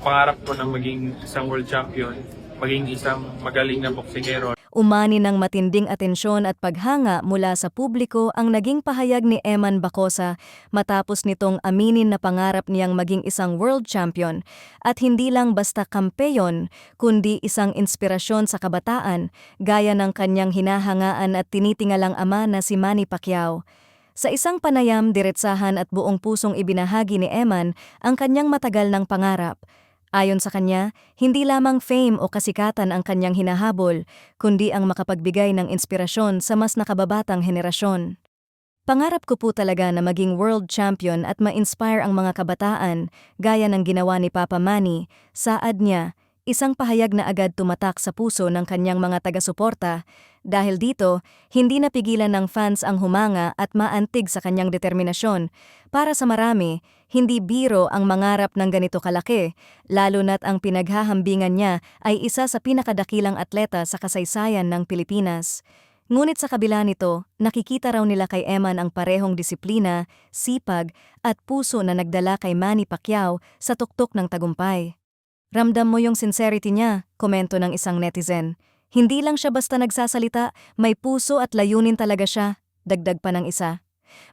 pangarap ko na maging isang world champion, maging isang magaling na boksingero. Umani ng matinding atensyon at paghanga mula sa publiko ang naging pahayag ni Eman Bacosa matapos nitong aminin na pangarap niyang maging isang world champion at hindi lang basta kampeyon kundi isang inspirasyon sa kabataan gaya ng kanyang hinahangaan at tinitingalang ama na si Manny Pacquiao. Sa isang panayam, diretsahan at buong pusong ibinahagi ni Eman ang kanyang matagal ng pangarap. Ayon sa kanya, hindi lamang fame o kasikatan ang kanyang hinahabol, kundi ang makapagbigay ng inspirasyon sa mas nakababatang henerasyon. Pangarap ko po talaga na maging world champion at ma-inspire ang mga kabataan, gaya ng ginawa ni Papa Manny, saad niya, isang pahayag na agad tumatak sa puso ng kanyang mga taga-suporta. Dahil dito, hindi napigilan ng fans ang humanga at maantig sa kanyang determinasyon. Para sa marami, hindi biro ang mangarap ng ganito kalaki, lalo na't ang pinaghahambingan niya ay isa sa pinakadakilang atleta sa kasaysayan ng Pilipinas. Ngunit sa kabila nito, nakikita raw nila kay Eman ang parehong disiplina, sipag at puso na nagdala kay Manny Pacquiao sa tuktok ng tagumpay. Ramdam mo yung sincerity niya, komento ng isang netizen. Hindi lang siya basta nagsasalita, may puso at layunin talaga siya, dagdag pa ng isa.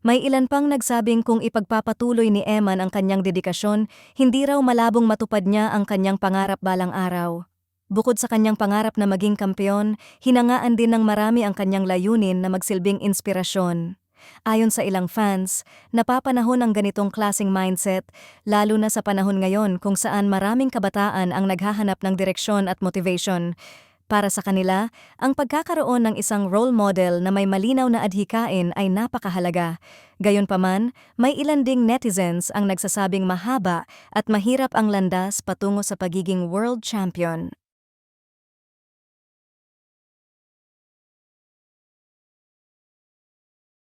May ilan pang nagsabing kung ipagpapatuloy ni Eman ang kanyang dedikasyon, hindi raw malabong matupad niya ang kanyang pangarap balang araw. Bukod sa kanyang pangarap na maging kampeon, hinangaan din ng marami ang kanyang layunin na magsilbing inspirasyon. Ayon sa ilang fans, napapanahon ang ganitong klaseng mindset, lalo na sa panahon ngayon kung saan maraming kabataan ang naghahanap ng direksyon at motivation. Para sa kanila, ang pagkakaroon ng isang role model na may malinaw na adhikain ay napakahalaga. Gayunpaman, may ilan ding netizens ang nagsasabing mahaba at mahirap ang landas patungo sa pagiging world champion.